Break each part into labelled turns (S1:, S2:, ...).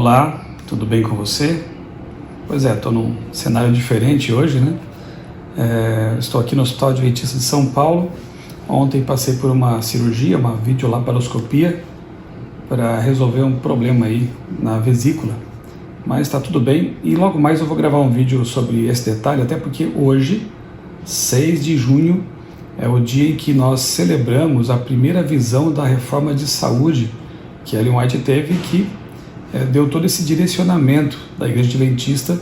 S1: Olá, tudo bem com você? Pois é, estou num cenário diferente hoje, né? Estou aqui no Hospital Adventista de São Paulo. Ontem passei por uma cirurgia, uma videolaparoscopia, para resolver um problema aí na vesícula. Mas está tudo bem e logo mais eu vou gravar um vídeo sobre esse detalhe, até porque hoje, 6 de junho, é o dia em que nós celebramos a primeira visão da reforma de saúde que Ellen White teve, que deu todo esse direcionamento da Igreja Adventista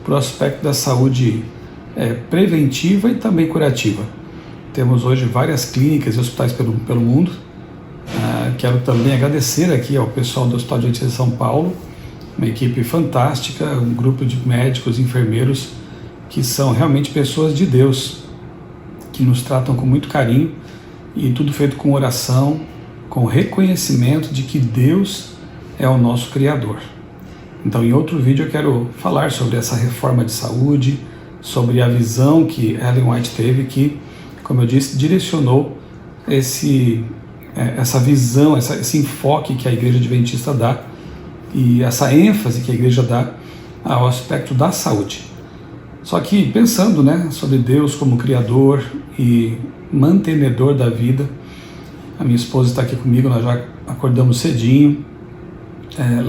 S1: para o aspecto da saúde preventiva e também curativa. Temos hoje várias clínicas e hospitais pelo mundo. Quero também agradecer aqui ao pessoal do Hospital Adventista de São Paulo, uma equipe fantástica, um grupo de médicos e enfermeiros que são realmente pessoas de Deus, que nos tratam com muito carinho e tudo feito com oração, com reconhecimento de que Deus é o nosso Criador. Então, em outro vídeo eu quero falar sobre essa reforma de saúde, sobre a visão que Ellen White teve, que, como eu disse, direcionou essa visão, esse enfoque que a Igreja Adventista dá e essa ênfase que a Igreja dá ao aspecto da saúde. Só que pensando, sobre Deus como Criador e mantenedor da vida, a minha esposa está aqui comigo, nós já acordamos cedinho,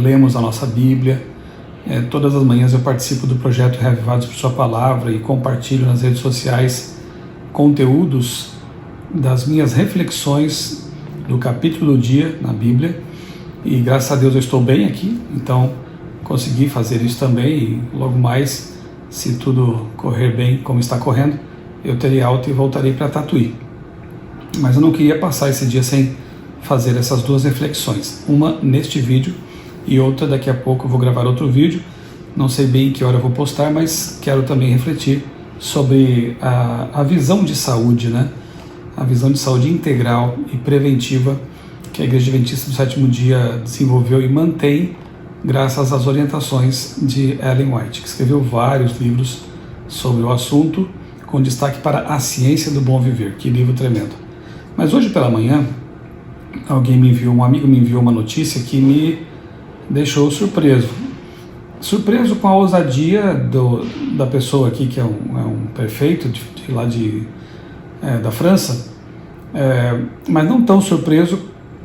S1: lemos a nossa Bíblia, todas as manhãs eu participo do projeto Reavivados por Sua Palavra e compartilho nas redes sociais conteúdos das minhas reflexões do capítulo do dia na Bíblia, e graças a Deus eu estou bem aqui, então consegui fazer isso também, e logo mais, se tudo correr bem como está correndo, eu terei alta e voltarei para Tatuí. Mas eu não queria passar esse dia sem fazer essas duas reflexões, uma neste vídeo e outra daqui a pouco eu vou gravar outro vídeo, não sei bem em que hora eu vou postar, mas quero também refletir sobre a visão de saúde, a visão de saúde integral e preventiva que a Igreja Adventista do Sétimo Dia desenvolveu e mantém graças às orientações de Ellen White, que escreveu vários livros sobre o assunto, com destaque para A Ciência do Bom Viver. Que livro tremendo! Mas hoje pela manhã, um amigo me enviou uma notícia que me deixou surpreso com a ousadia da pessoa aqui, que é um prefeito da França, mas não tão surpreso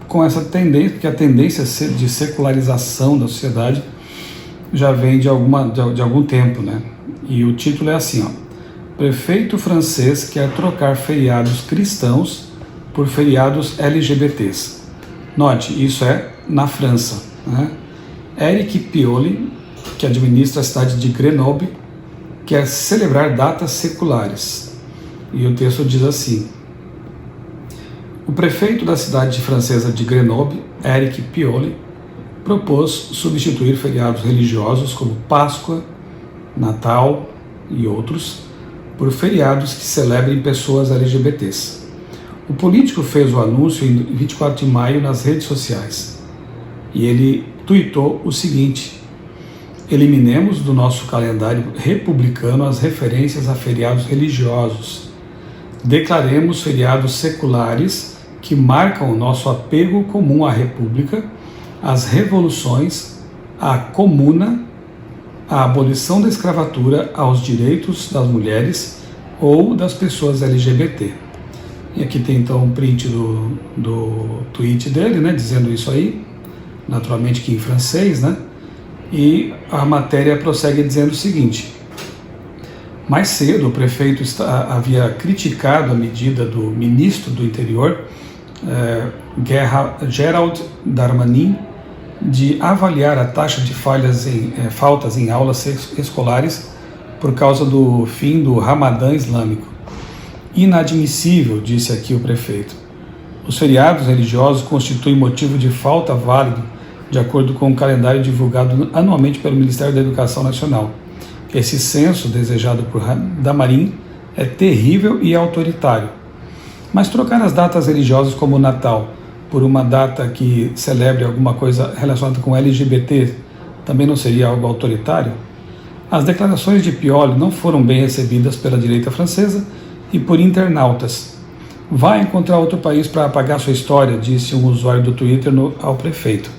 S1: com essa tendência, porque a tendência de secularização da sociedade já vem de algum tempo, E o título é assim, prefeito francês quer trocar feriados cristãos por feriados LGBTs. Note, isso é na França, Éric Piolle, que administra a cidade de Grenoble, quer celebrar datas seculares. E o texto diz assim: o prefeito da cidade francesa de Grenoble, Éric Piolle, propôs substituir feriados religiosos como Páscoa, Natal e outros por feriados que celebrem pessoas LGBTs. O político fez o anúncio em 24 de maio nas redes sociais e ele tuitou o seguinte: eliminemos do nosso calendário republicano as referências a feriados religiosos. Declaremos feriados seculares que marcam o nosso apego comum à República, às revoluções, à Comuna, à abolição da escravatura, aos direitos das mulheres ou das pessoas LGBT. E aqui tem então um print do tweet dele, dizendo isso aí, naturalmente que em francês, e a matéria prossegue dizendo o seguinte: mais cedo o prefeito havia criticado a medida do ministro do Interior, Gérald Darmanin, de avaliar a taxa de faltas em aulas escolares por causa do fim do Ramadã islâmico. Inadmissível, disse aqui o prefeito. Os feriados religiosos constituem motivo de falta válido, de acordo com o calendário divulgado anualmente pelo Ministério da Educação Nacional. Esse censo, desejado por Darmanin, é terrível e autoritário. Mas trocar as datas religiosas como o Natal por uma data que celebre alguma coisa relacionada com LGBT também não seria algo autoritário? As declarações de Piolle não foram bem recebidas pela direita francesa e por internautas. Vai encontrar outro país para apagar sua história, disse um usuário do Twitter ao prefeito.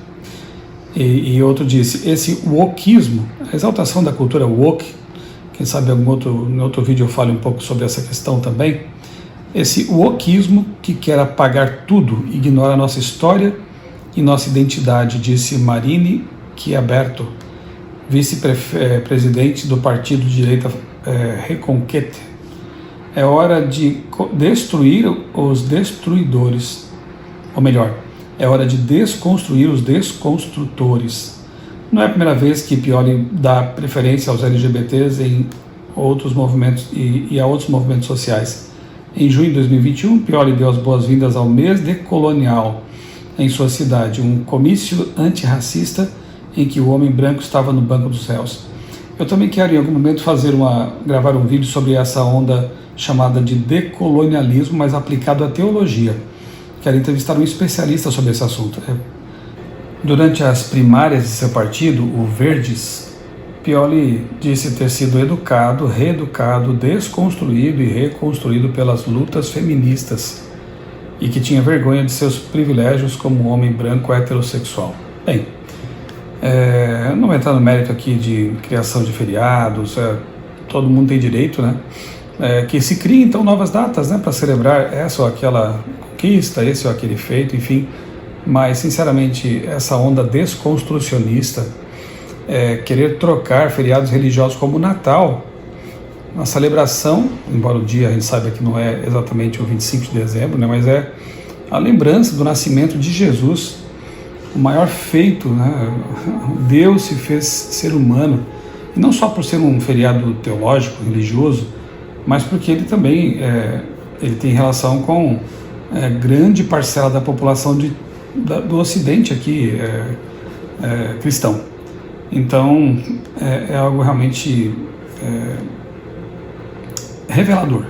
S1: E outro disse, esse wokismo, a exaltação da cultura woke, quem sabe em outro vídeo eu falo um pouco sobre essa questão também, esse wokismo que quer apagar tudo, ignora a nossa história e nossa identidade, disse Marine Chiaberto, vice-presidente do partido de direita Reconquete. É hora de destruir os destruidores, ou melhor, é hora de desconstruir os desconstrutores. Não é a primeira vez que Pioli dá preferência aos LGBTs em outros movimentos e a outros movimentos sociais. Em junho de 2021, Pioli deu as boas-vindas ao mês decolonial em sua cidade, um comício antirracista em que o homem branco estava no banco dos réus. Eu também quero em algum momento gravar um vídeo sobre essa onda chamada de decolonialismo, mas aplicado à teologia. Quero entrevistar um especialista sobre esse assunto. Durante as primárias de seu partido, o Verdes, Pioli disse ter sido educado, reeducado, desconstruído e reconstruído pelas lutas feministas e que tinha vergonha de seus privilégios como homem branco heterossexual. Bem, não vou entrar no mérito aqui de criação de feriados, todo mundo tem direito, né? Que se criem então novas datas, né, para celebrar essa ou aquela conquista, esse ou aquele feito, enfim. Mas, sinceramente, essa onda desconstrucionista, querer trocar feriados religiosos como o Natal, uma celebração, embora o dia a gente saiba que não é exatamente o 25 de dezembro, né, mas é a lembrança do nascimento de Jesus, o maior feito, né? Deus se fez ser humano, e não só por ser um feriado teológico, religioso, mas porque ele também ele tem relação com grande parcela da população do Ocidente aqui, cristão. Então, é algo realmente revelador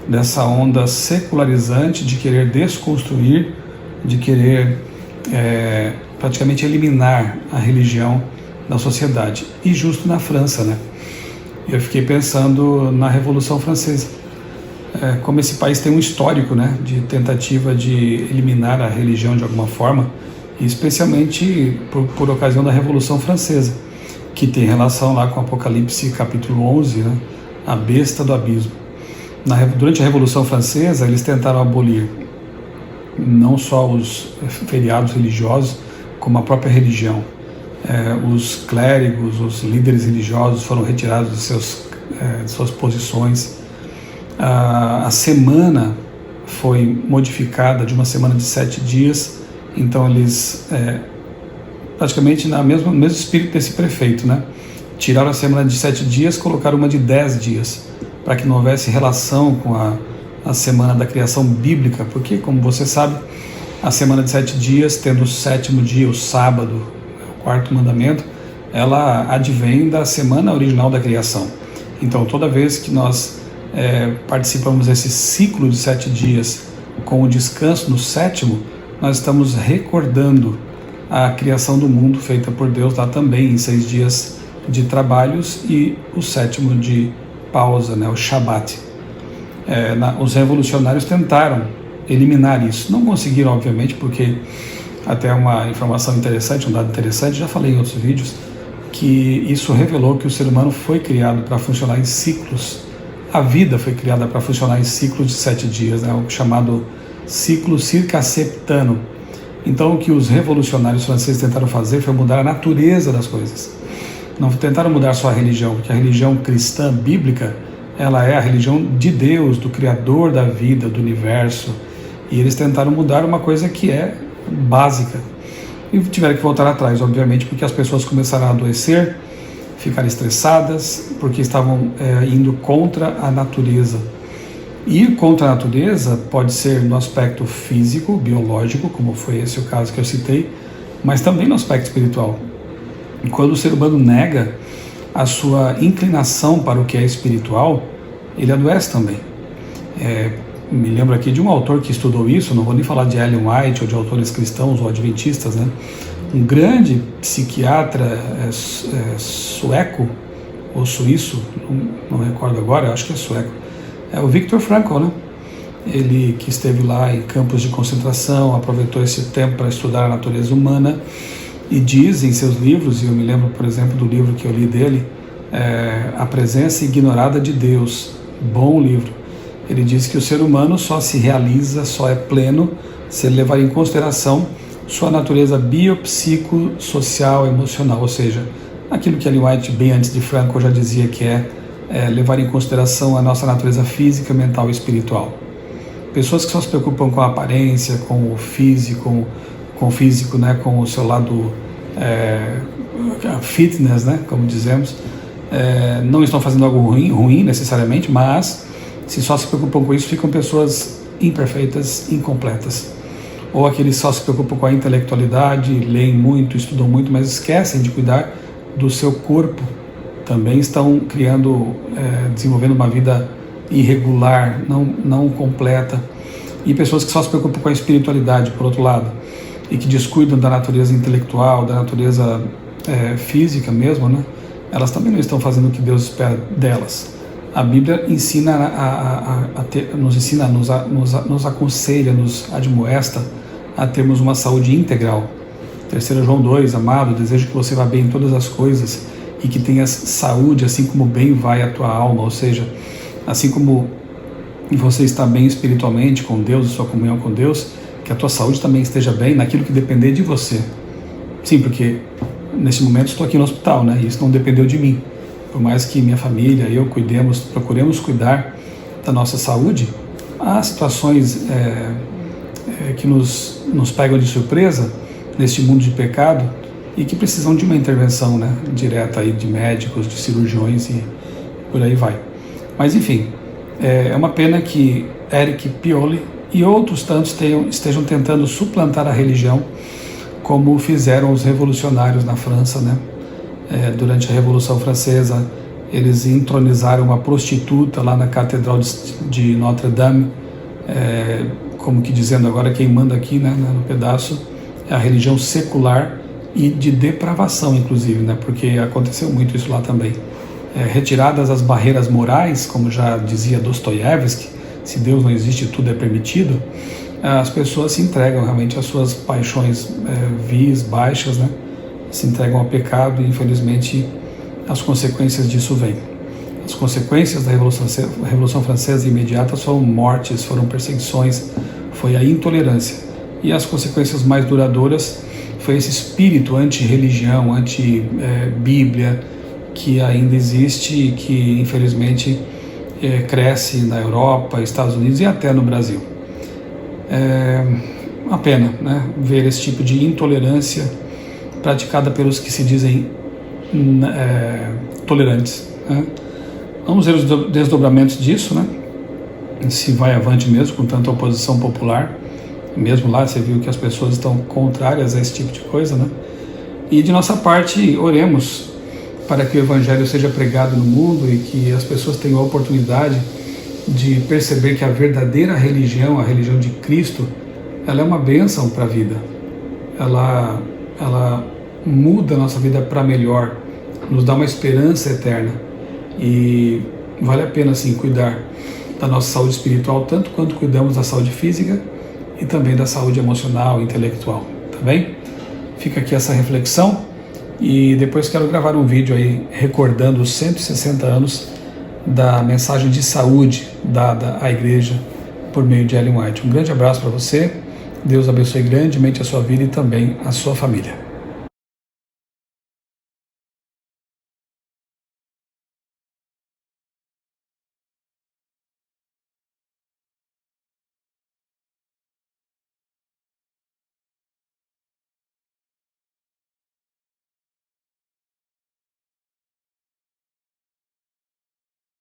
S1: dessa onda secularizante de querer desconstruir, de querer praticamente eliminar a religião da sociedade. E justo na França, né? Eu fiquei pensando na Revolução Francesa, como esse país tem um histórico, né, de tentativa de eliminar a religião de alguma forma, e especialmente por ocasião da Revolução Francesa, que tem relação lá com Apocalipse capítulo 11, né, a besta do abismo. Durante a Revolução Francesa, eles tentaram abolir não só os feriados religiosos, como a própria religião. Os clérigos, os líderes religiosos foram retirados de suas posições. A semana foi modificada de uma semana de 7 dias, então eles, praticamente no mesmo espírito desse prefeito, né? Tiraram a semana de 7 dias, colocaram uma de 10 dias, para que não houvesse relação com a semana da criação bíblica, porque, como você sabe, a semana de 7 dias, tendo o 7º dia, o sábado, o 4º mandamento, ela advém da semana original da criação. Então, toda vez que nós participamos desse ciclo de 7 dias com o descanso no 7º, nós estamos recordando a criação do mundo feita por Deus lá também, em 6 dias de trabalhos e o 7º de pausa, né, o Shabat. Os revolucionários tentaram eliminar isso. Não conseguiram, obviamente, porque até uma informação interessante, um dado interessante, já falei em outros vídeos, que isso revelou que o ser humano foi criado para funcionar em ciclos. A vida foi criada para funcionar em ciclos de 7 dias, né, o chamado ciclo circasseptano. Então, o que os revolucionários franceses tentaram fazer foi mudar a natureza das coisas. Não tentaram mudar só a religião, porque a religião cristã bíblica, ela é a religião de Deus, do Criador da vida, do universo. E eles tentaram mudar uma coisa que é básica. E tiveram que voltar atrás, obviamente, porque as pessoas começaram a adoecer, ficar estressadas, porque estavam indo contra a natureza. Ir contra a natureza pode ser no aspecto físico, biológico, como foi esse o caso que eu citei, mas também no aspecto espiritual. E quando o ser humano nega a sua inclinação para o que é espiritual, ele adoece também. Me lembro aqui de um autor que estudou isso, não vou nem falar de Ellen White ou de autores cristãos ou adventistas, né? Um grande psiquiatra sueco ou suíço, não recordo agora, acho que é sueco, é o Viktor Frankl, né? Ele que esteve lá em campos de concentração, aproveitou esse tempo para estudar a natureza humana e diz em seus livros, e eu me lembro, por exemplo, do livro que eu li dele, A Presença Ignorada de Deus, bom livro. Ele diz que o ser humano só se realiza, só é pleno, se ele levar em consideração sua natureza biopsicossocial, emocional, ou seja, aquilo que Ellen White, bem antes de Frankl, já dizia que é levar em consideração a nossa natureza física, mental e espiritual. Pessoas que só se preocupam com a aparência, com o físico, né, com o seu lado fitness, né, como dizemos, não estão fazendo algo ruim necessariamente, mas se só se preocupam com isso, ficam pessoas imperfeitas, incompletas. Ou aqueles que só se preocupam com a intelectualidade, leem muito, estudam muito, mas esquecem de cuidar do seu corpo. Também estão desenvolvendo uma vida irregular, não completa. E pessoas que só se preocupam com a espiritualidade, por outro lado, e que descuidam da natureza intelectual, da natureza física mesmo, né? Elas também não estão fazendo o que Deus espera delas. A Bíblia ensina nos aconselha, nos admoesta a termos uma saúde integral. 3 João 2, amado, desejo que você vá bem em todas as coisas e que tenhas saúde, assim como bem vai a tua alma, ou seja, assim como você está bem espiritualmente com Deus, a sua comunhão com Deus, que a tua saúde também esteja bem naquilo que depender de você. Sim, porque nesse momento estou aqui no hospital, né? E isso não dependeu de mim. Por mais que minha família e eu procuremos cuidar da nossa saúde, há situações que nos pegam de surpresa neste mundo de pecado e que precisam de uma intervenção, né, direta aí de médicos, de cirurgiões e por aí vai. Mas enfim, é uma pena que Eric Pioli e outros tantos estejam tentando suplantar a religião, como fizeram os revolucionários na França, né? Durante a Revolução Francesa, eles entronizaram uma prostituta lá na Catedral de Notre Dame, como que dizendo agora quem manda aqui, né, no pedaço, é a religião secular e de depravação, inclusive, né, porque aconteceu muito isso lá também. Retiradas as barreiras morais, como já dizia Dostoiévski, se Deus não existe, tudo é permitido, as pessoas se entregam realmente às suas paixões vis, baixas, né? Se entregam ao pecado e, infelizmente, as consequências disso vêm. As consequências da Revolução Francesa imediatas foram mortes, foram perseguições, foi a intolerância. E as consequências mais duradouras foi esse espírito anti-religião, anti-Bíblia, que ainda existe e que, infelizmente, cresce na Europa, Estados Unidos e até no Brasil. É uma pena, né, ver esse tipo de intolerância praticada pelos que se dizem tolerantes, né? Vamos ver os desdobramentos disso, né? Se vai avante mesmo com tanta oposição popular. Mesmo lá você viu que as pessoas estão contrárias a esse tipo de coisa, né? E de nossa parte, oremos para que o Evangelho seja pregado no mundo e que as pessoas tenham a oportunidade de perceber que a verdadeira religião, a religião de Cristo, ela é uma bênção para a vida. Ela muda a nossa vida para melhor, nos dá uma esperança eterna. E vale a pena, sim, cuidar da nossa saúde espiritual, tanto quanto cuidamos da saúde física e também da saúde emocional e intelectual, tá bem? Fica aqui essa reflexão e depois quero gravar um vídeo aí recordando os 160 anos da mensagem de saúde dada à igreja por meio de Ellen White. Um grande abraço para você, Deus abençoe grandemente a sua vida e também a sua família.